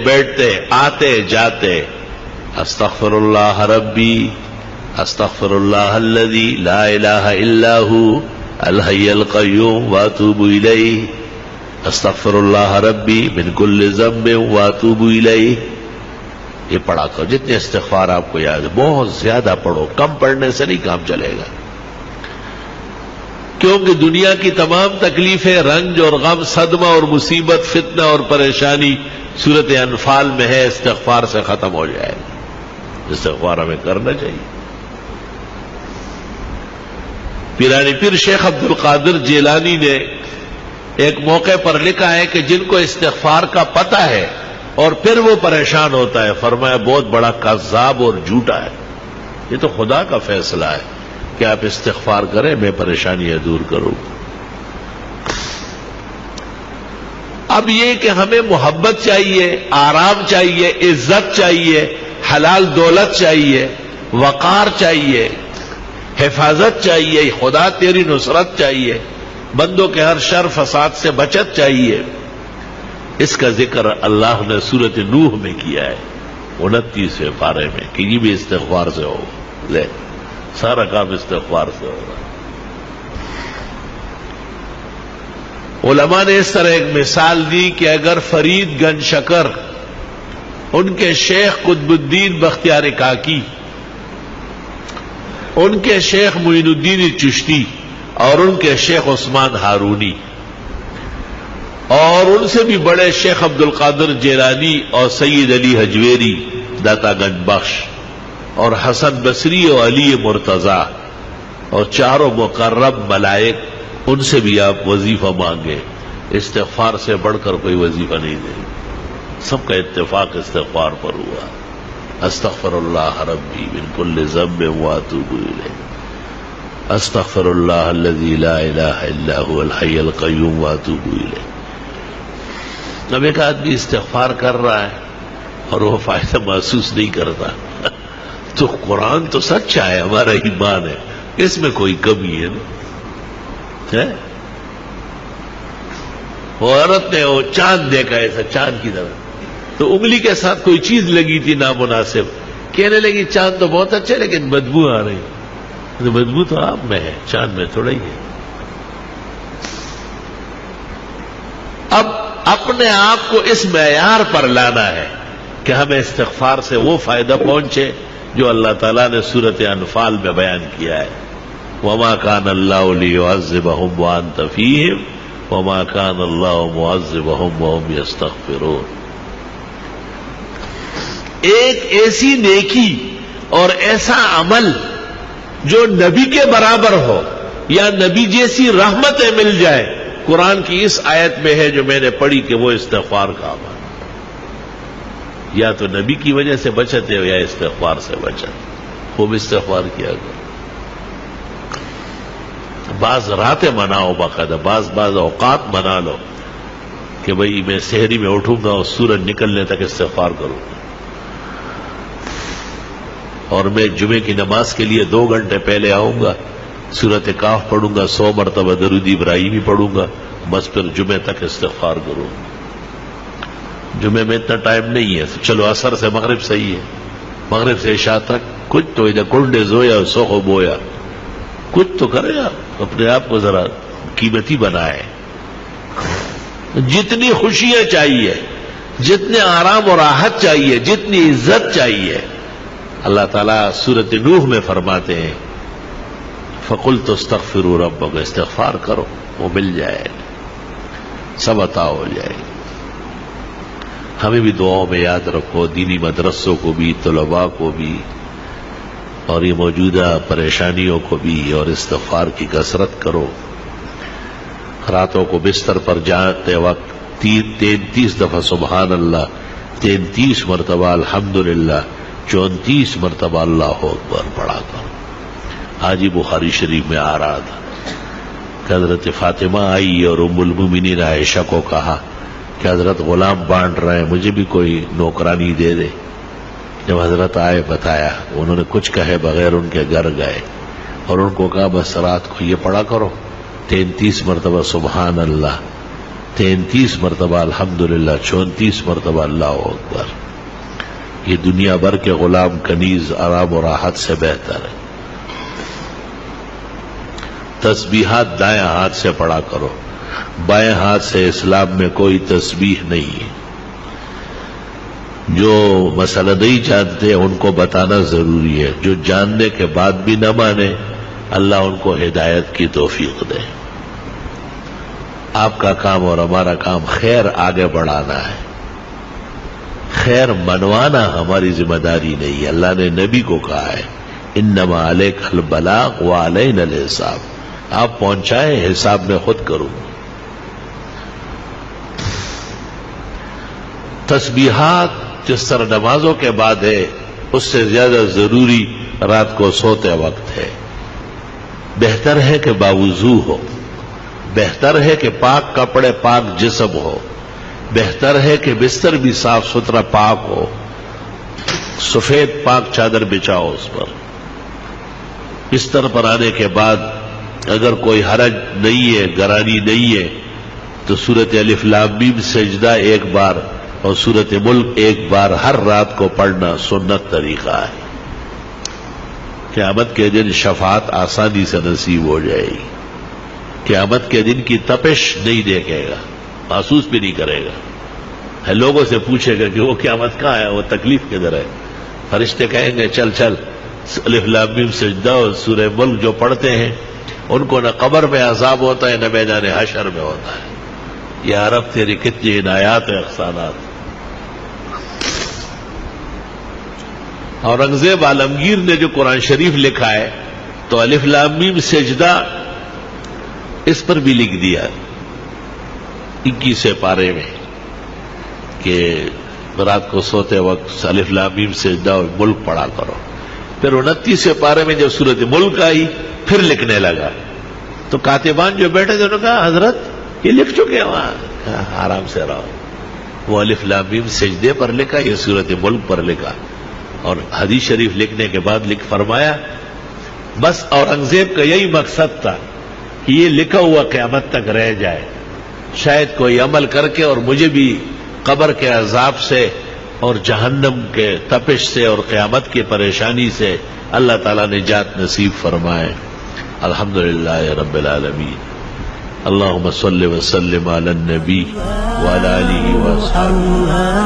بیٹھتے آتے جاتے استغفر اللہ ربی استغفر اللہ الذی لا الہ الا ہو الحی القیوم واتوب الیہ استغفر اللہ ربی من کل ذنب واتوب الیہ. یہ پڑھا کرو جتنے استغفار آپ کو یاد ہے. بہت زیادہ پڑھو، کم پڑھنے سے نہیں کام چلے گا، کیونکہ دنیا کی تمام تکلیفیں، رنج اور غم، صدمہ اور مصیبت، فتنہ اور پریشانی سورۃ انفال میں ہے. استغفار سے ختم ہو جائے گا. استغفار ہمیں کرنا چاہیے. پیرانی پیر شیخ عبد القادر جیلانی نے ایک موقع پر لکھا ہے کہ جن کو استغفار کا پتہ ہے اور پھر وہ پریشان ہوتا ہے، فرمایا بہت بڑا کذاب اور جھوٹا ہے. یہ تو خدا کا فیصلہ ہے کہ آپ استغفار کریں، میں پریشانیاں دور کروں. اب یہ کہ ہمیں محبت چاہیے، آرام چاہیے، عزت چاہیے، حلال دولت چاہیے، وقار چاہیے، حفاظت چاہیے، خدا تیری نصرت چاہیے، بندوں کے ہر شر فساد سے بچت چاہیے. اس کا ذکر اللہ نے سورۃ نوح میں کیا ہے 29ویں پارے میں کہ یہ بھی استغفار سے ہو. لے سارا کام استغفار سے ہوگا. علماء نے اس طرح ایک مثال دی کہ اگر فرید گنج شکر، ان کے شیخ قطب الدین بختیار کاکی، ان کے شیخ معین الدین چشتی اور ان کے شیخ عثمان ہارونی اور ان سے بھی بڑے شیخ عبد القادر جیلانی اور سید علی حجویری داتا گنج بخش اور حسن بصری اور علی مرتضی اور چاروں مقرب ملائک، ان سے بھی آپ وظیفہ مانگے. استغفار سے بڑھ کر کوئی وظیفہ نہیں دے. سب کا اتفاق استغفار پر ہوا. استغفر اللہ ربی من کل ذنب واتوب الیہ استغفر اللہ الذی لا الہ الا هو الحی القیوم واتوب الیہ. اب ایک آدمی استغفار کر رہا ہے اور وہ فائدہ محسوس نہیں کرتا تو قرآن تو سچا ہے، ہمارا ایمان ہے، اس میں کوئی کمی ہے نا. وہ عورت نے وہ چاند دیکھا ایسا چاند کی طرح، تو انگلی کے ساتھ کوئی چیز لگی تھی نامناسب، کہنے لگی چاند تو بہت اچھا لیکن بدبو آ رہی. تو بدبو تو آپ میں ہے، چاند میں تھوڑا ہی ہے. اب اپنے آپ کو اس معیار پر لانا ہے کہ ہمیں استغفار سے وہ فائدہ پہنچے جو اللہ تعالیٰ نے سورۃ انفال میں بیان کیا ہے. وما كان الله ليعذبهم وانت فيهم وما كان الله معذبهم وهم يستغفرون. ایک ایسی نیکی اور ایسا عمل جو نبی کے برابر ہو یا نبی جیسی رحمتیں مل جائے، قرآن کی اس آیت میں ہے جو میں نے پڑھی کہ وہ استغفار کا عمل. یا تو نبی کی وجہ سے بچت ہے یا استغفار سے بچت. خوب استغفار کیا کرو. بعض راتیں مناؤ باقاعدہ، بعض اوقات منا لو کہ بھئی میں سحری میں اٹھوں گا اور سورج نکلنے تک استغفار کروں گا، اور میں جمعے کی نماز کے لیے 2 گھنٹے پہلے آؤں گا، سورۃ کاف پڑھوں گا، 100 مرتبہ درود ابراہیمی پڑھوں گا، بس پھر جمعے تک استغفار کروں گا. جمعے میں اتنا ٹائم نہیں ہے، چلو عصر سے مغرب صحیح ہے، مغرب سے عشاء تک کچھ تو ادھر کنڈے زویا سوخو بویا، کچھ تو کرے آپ، اپنے آپ کو ذرا قیمتی بنائے. جتنی خوشیاں چاہیے، جتنے آرام اور راحت چاہیے، جتنی عزت چاہیے، اللہ تعالیٰ سورۃ نوح میں فرماتے ہیں فَقُلْتُ اسْتَغْفِرُوا رَبَّكُمْ، استغفار کرو وہ مل جائے، سب عطا ہو جائے. ہمیں بھی دعاؤں میں یاد رکھو، دینی مدرسوں کو بھی، طلباء کو بھی، اور یہ موجودہ پریشانیوں کو بھی، اور استغفار کی کثرت کرو. راتوں کو بستر پر جاتے وقت 33 دفعہ سبحان اللہ، 33 مرتبہ الحمدللہ، 34 مرتبہ اللہ اکبر پڑھا کرو. آج ہی بخاری شریف میں آ رہا تھا کہ حضرت فاطمہ آئی اور ام المومنین عائشہ کو کہا کہ حضرت غلام بانٹ رہے ہیں، مجھے بھی کوئی نوکرانی دے دے. جب حضرت آئے بتایا، انہوں نے کچھ کہے بغیر ان کے گھر گئے اور ان کو کہا بس رات کو یہ پڑھا کرو 33 مرتبہ سبحان اللہ، 33 مرتبہ الحمدللہ، 34 مرتبہ اللہ اکبر. یہ دنیا بھر کے غلام کنیز آرام و راحت سے بہتر ہے. تسبیحات دائیں ہاتھ سے پڑھا کرو، بائیں ہاتھ سے اسلام میں کوئی تسبیح نہیں ہے. جو مسئلہ نہیں جانتے ان کو بتانا ضروری ہے، جو جاننے کے بعد بھی نہ مانے اللہ ان کو ہدایت کی توفیق دے. آپ کا کام اور ہمارا کام خیر آگے بڑھانا ہے، خیر منوانا ہماری ذمہ داری نہیں ہے. اللہ نے نبی کو کہا ہے انما علیک البلاغ وعلینا الحساب، آپ پہنچائیں، حساب میں خود کروں. تسبیحات جس طرح نمازوں کے بعد ہے اس سے زیادہ ضروری رات کو سوتے وقت ہے. بہتر ہے کہ باوضو ہو، بہتر ہے کہ پاک کپڑے پاک جسم ہو، بہتر ہے کہ بستر بھی صاف ستھرا پاک ہو، سفید پاک چادر بچھاؤ اس پر. بستر پر آنے کے بعد اگر کوئی حرج نہیں ہے، گرانی نہیں ہے، تو سورۃ الف لام میم سجدہ ایک بار اور سورۃ ملک ایک بار ہر رات کو پڑھنا سنت طریقہ ہے. قیامت کے دن شفاعت آسانی سے نصیب ہو جائے گی. قیامت کے دن کی تپش نہیں دیکھے گا، محسوس بھی نہیں کرے گا. لوگوں سے پوچھے گا کہ وہ قیامت کہاں ہے، وہ تکلیف کدھر ہے. فرشتے کہیں گے چل چل الف لام میم سجدہ اور سورہ ملک جو پڑھتے ہیں ان کو نہ قبر میں عذاب ہوتا ہے نہ میدان حشر میں ہوتا ہے. یا رب تیری کتنی عنایات و احسانات. اورنگزیب عالمگیر نے جو قرآن شریف لکھا ہے تو الف لام میم سجدہ اس پر بھی لکھ دیا 21 پارے میں کہ رات کو سوتے وقت الف لام میم سجدہ اور ملک پڑھا کرو. پھر 29 پارے میں جب سورۃ ملک آئی پھر لکھنے لگا تو کاتبان جو بیٹھے تھے انہوں نے کہا حضرت یہ لکھ چکے ہیں وہاں. کہا آرام سے رہو، وہ الف لام میم سجدے پر لکھا، یہ سورۃ ملک پر لکھا. اور حدیث شریف لکھنے کے بعد لکھ فرمایا بس اورنگزیب کا یہی مقصد تھا کہ یہ لکھا ہوا قیامت تک رہ جائے، شاید کوئی عمل کر کے اور مجھے بھی قبر کے عذاب سے اور جہنم کے تپش سے اور قیامت کی پریشانی سے اللہ تعالیٰ نجات نصیب فرمائے. الحمدللہ رب العالمین. اللہم صل وسلم علی النبی وعلی آلہ واصحابہ.